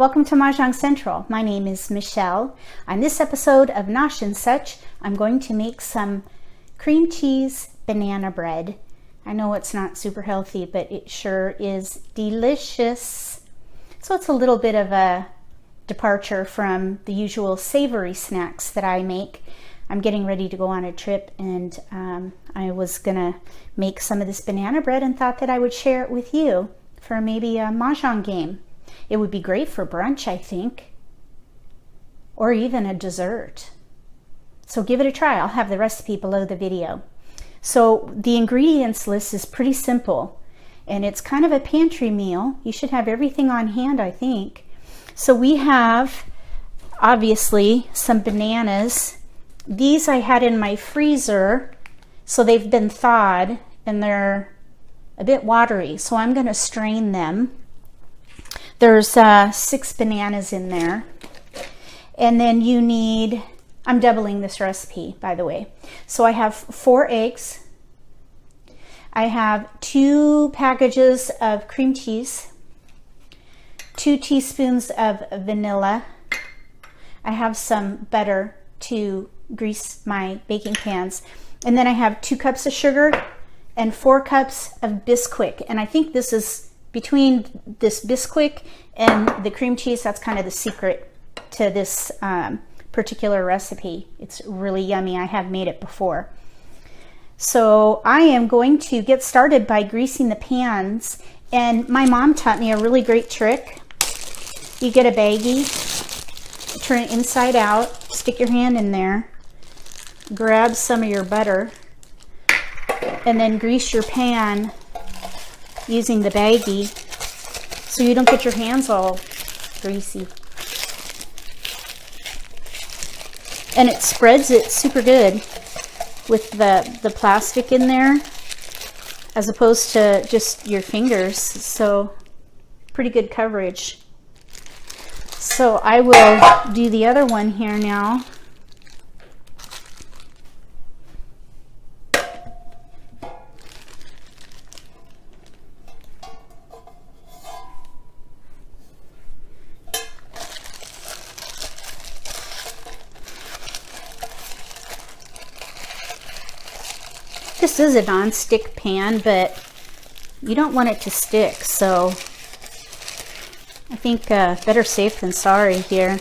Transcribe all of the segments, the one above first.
Welcome to Mahjong Central. My name is Michelle. On this episode of Nosh and Such, I'm going to make some cream cheese banana bread. I know it's not super healthy, but it sure is delicious. So it's a little bit of a departure from the usual savory snacks that I make. I'm getting ready to go on a trip, and I was gonna make some of this banana bread and thought that I would share it with you for maybe a Mahjong game. It would be great for brunch, I think, or even a dessert. So give it a try. I'll have the recipe below the video. So the ingredients list is pretty simple, and it's kind of a pantry meal. You should have everything on hand, I think. So we have, obviously, some bananas. These I had in my freezer, so they've been thawed, and they're a bit watery, so I'm going to strain them. There's 6 bananas in there. And then you need, I'm doubling this recipe, by the way. So I have 4 eggs. I have 2 packages of cream cheese, 2 teaspoons of vanilla. I have some butter to grease my baking pans. And then I have 2 cups of sugar and 4 cups of Bisquick. And I think this is between this Bisquick and the cream cheese, that's kind of the secret to this particular recipe. It's really yummy. I have made it before. So I am going to get started by greasing the pans. And my mom taught me a really great trick. You get a baggie, turn it inside out, stick your hand in there, grab some of your butter, and then grease your pan using the baggie so you don't get your hands all greasy. And it spreads it super good with the plastic in there as opposed to just your fingers, so pretty good coverage. So I will do the other one here now. This is a non-stick pan, but you don't want it to stick, so I think better safe than sorry here.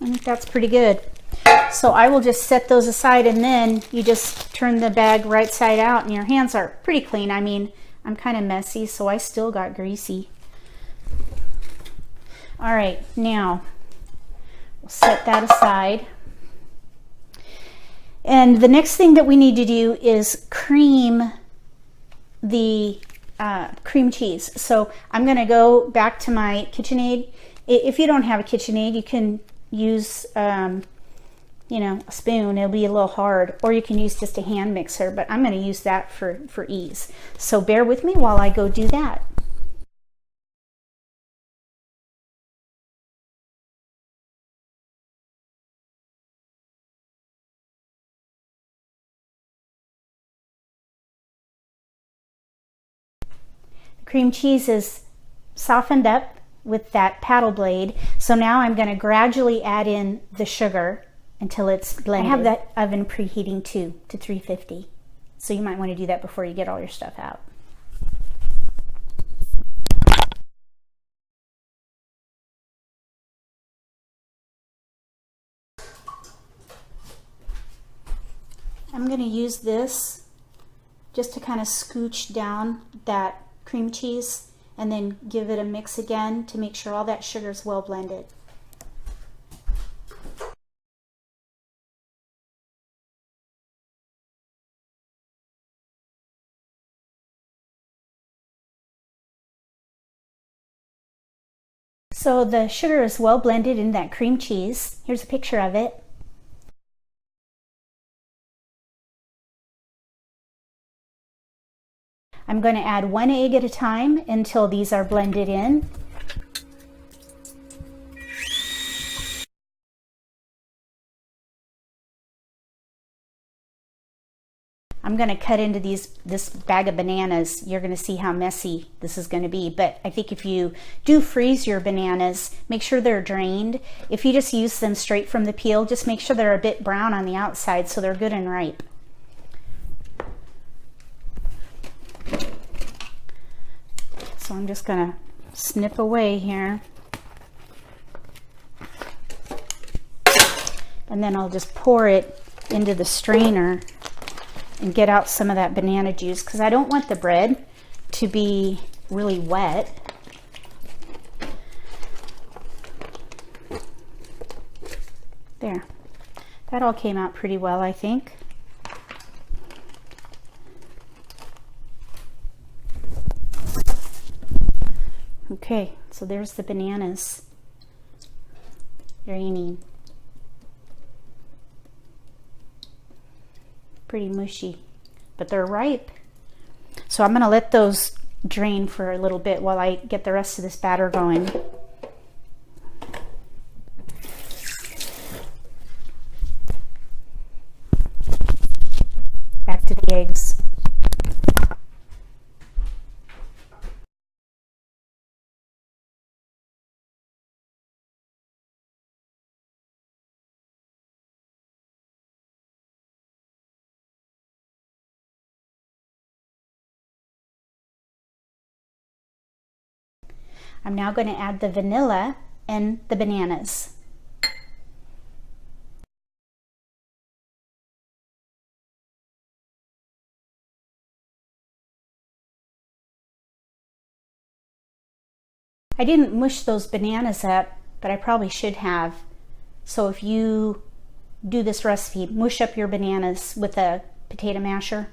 I think that's pretty good. So I will just set those aside, and then you just turn the bag right side out, and your hands are pretty clean. I mean, I'm kind of messy, so I still got greasy. All right, now we'll set that aside. And the next thing that we need to do is cream the cream cheese. So I'm going to go back to my KitchenAid. If you don't have a KitchenAid, you can use, you know, a spoon. It'll be a little hard, or you can use just a hand mixer. But I'm going to use that for ease. So bear with me while I go do that. Cream cheese is softened up with that paddle blade. So now I'm going to gradually add in the sugar until it's blended. I have that oven preheating too to 350. So you might want to do that before you get all your stuff out. I'm going to use this just to kind of scooch down that cream cheese and then give it a mix again to make sure all that sugar is well blended. So the sugar is well blended in that cream cheese. Here's a picture of it. I'm going to add 1 egg at a time until these are blended in. I'm I'm going to cut into this bag of bananas. You're going to see how messy this is going to be. But I think if you do freeze your bananas, make sure they're drained. If you just use them straight from the peel, just make sure they're a bit brown on the outside so they're good and ripe. So I'm just going to snip away here. And then I'll just pour it into the strainer and get out some of that banana juice, because I don't want the bread to be really wet. There. That all came out pretty well, I think. Okay, so there's the bananas draining. Pretty mushy, but they're ripe. So I'm going to let those drain for a little bit while I get the rest of this batter going. Back to the eggs. I'm now going to add the vanilla and the bananas. I didn't mush those bananas up, but I probably should have. So if you do this recipe, mush up your bananas with a potato masher.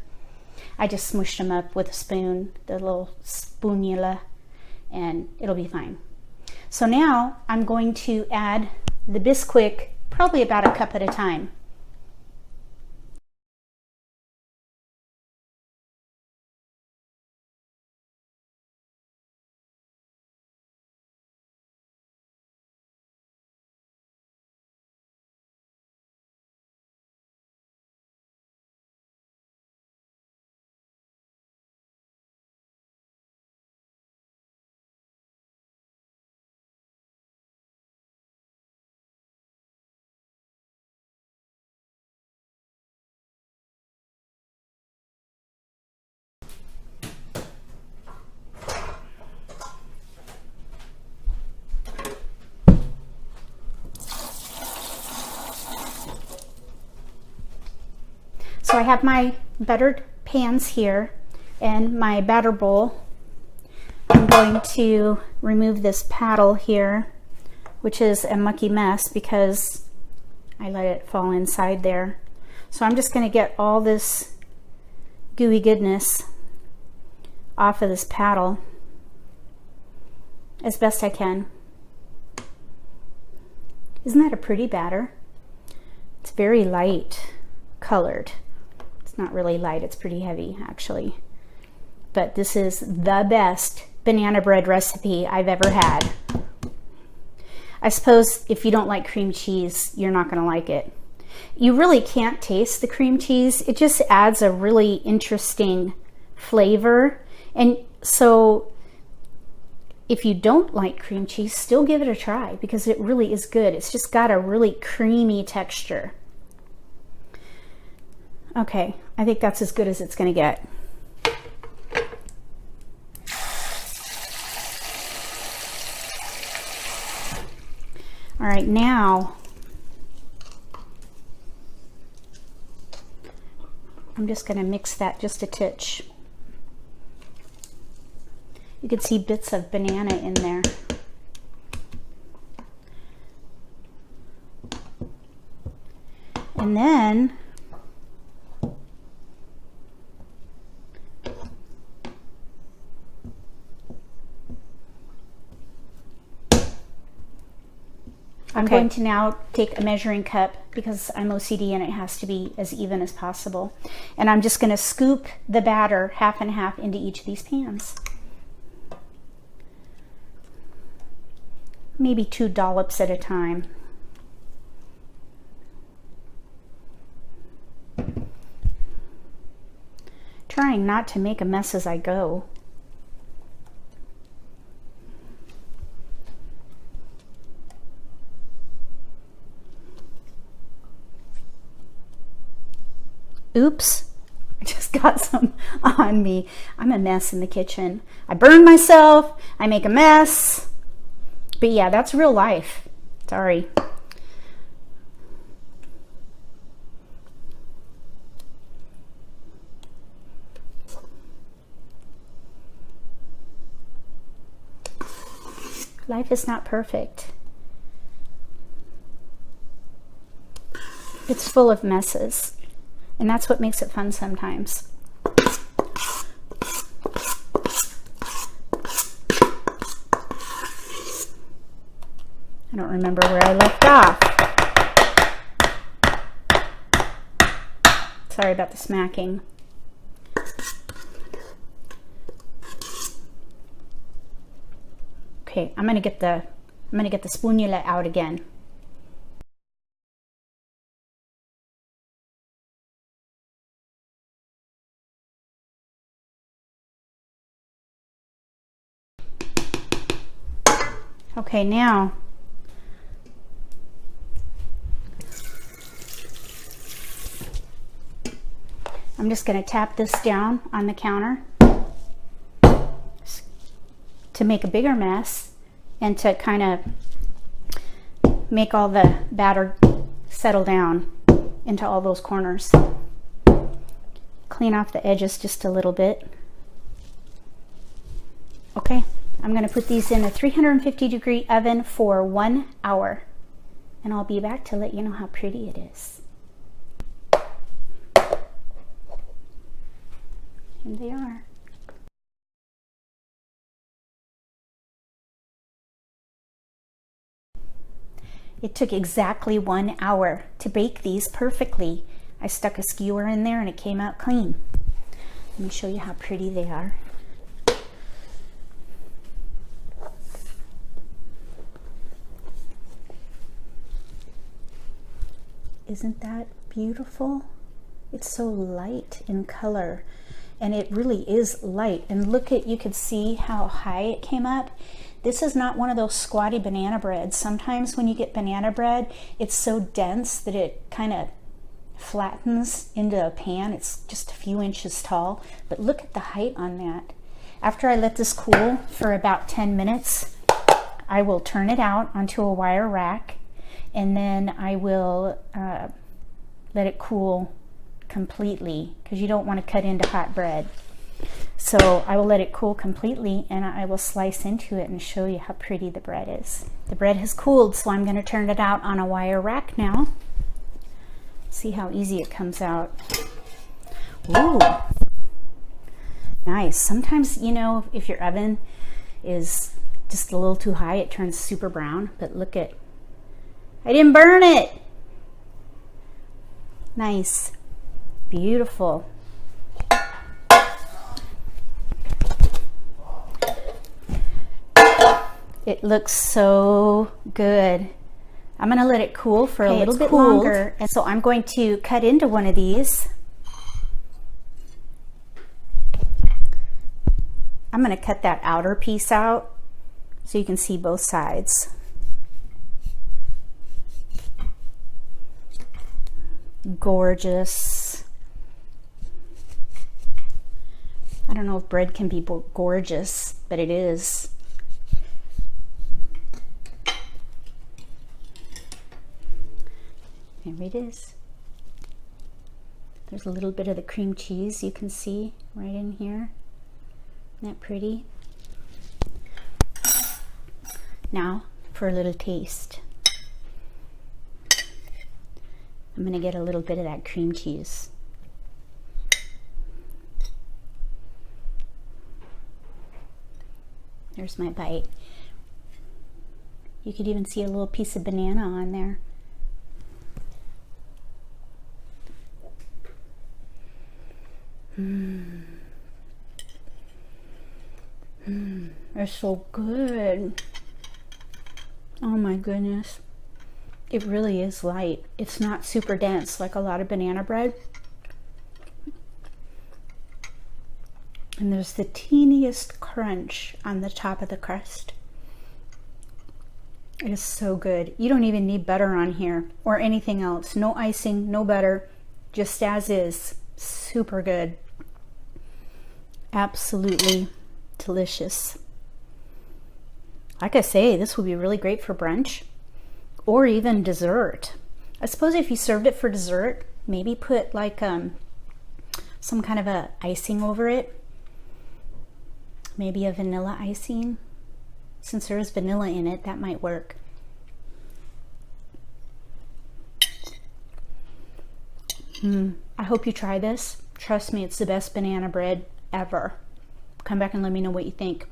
I just smushed them up with a spoon, the little spoonula, and it'll be fine. So now I'm going to add the Bisquick, probably about a cup at a time. So I have my buttered pans here and my batter bowl. I'm going to remove this paddle here, which is a mucky mess because I let it fall inside there. So I'm just going to get all this gooey goodness off of this paddle as best I can. Isn't that a pretty batter? It's very light colored. It's not really light, it's pretty heavy actually. But this is the best banana bread recipe I've ever had. I suppose if you don't like cream cheese, you're not gonna like it. You really can't taste the cream cheese. It just adds a really interesting flavor. And so if you don't like cream cheese, still give it a try because it really is good. It's just got a really creamy texture. Okay, I think that's as good as it's going to get. All right, now I'm just going to mix that just a titch. You can see bits of banana in there. And then I'm going to now take a measuring cup because I'm OCD and it has to be as even as possible. And I'm just going to scoop the batter half and half into each of these pans. Maybe 2 dollops at a time. trying not to make a mess as I go. Oops, I just got some on me. I'm a mess in the kitchen. I burn myself, I make a mess. But yeah, that's real life. Sorry. Life is not perfect. It's full of messes. And that's what makes it fun sometimes. I don't remember where I left off. Sorry about the smacking. Okay, I'm gonna get the spoonula out again. Okay, now I'm just going to tap this down on the counter to make a bigger mess and to kind of make all the batter settle down into all those corners. Clean off the edges just a little bit. Okay. I'm going to put these in a 350-degree oven for 1 hour, and I'll be back to let you know how pretty it is. And they are. It took exactly 1 hour to bake these perfectly. I stuck a skewer in there and it came out clean. Let me show you how pretty they are. Isn't that beautiful? It's so light in color, and it really is light. And look at, you could see how high it came up. This is not one of those squatty banana breads. Sometimes when you get banana bread, it's so dense that it kind of flattens into a pan. It's just a few inches tall, but look at the height on that. After I let this cool for about 10 minutes, I will turn it out onto a wire rack, and then I will let it cool completely, because you don't want to cut into hot bread. So I will let it cool completely, and I will slice into it and show you how pretty the bread is. The bread has cooled, so I'm going to turn it out on a wire rack now. See how easy it comes out. Ooh, nice. Sometimes, you know, if your oven is just a little too high, it turns super brown, but look at, I didn't burn it. Nice. Beautiful. It looks so good. I'm going to let it cool for a little bit longer. And so I'm going to cut into one of these. I'm going to cut that outer piece out so you can see both sides. Gorgeous. I don't know if bread can be gorgeous, but it is. There it is. There's a little bit of the cream cheese you can see right in here. Isn't that pretty? Now for a little taste. I'm going to get a little bit of that cream cheese. There's my bite. You could even see a little piece of banana on there. They're so good. Oh my goodness. It really is light. It's not super dense like a lot of banana bread. And there's the teeniest crunch on the top of the crust. It is so good. You don't even need butter on here or anything else. No icing, no butter, just as is. Super good. Absolutely delicious. Like I say, this would be really great for brunch or even dessert. I suppose if you served it for dessert, maybe put like some kind of a icing over it. Maybe a vanilla icing. Since there is vanilla in it, that might work. I hope you try this. Trust me, it's the best banana bread ever. Come back and let me know what you think.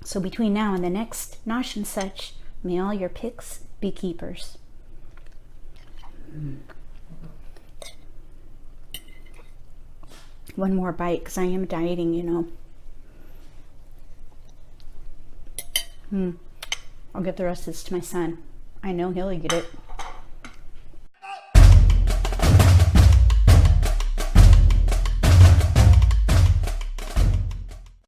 So between now and the next Nosh and Such, may all your picks be keepers. One more bite, because I am dieting, you know. I'll give the rest of this to my son. I know he'll eat it.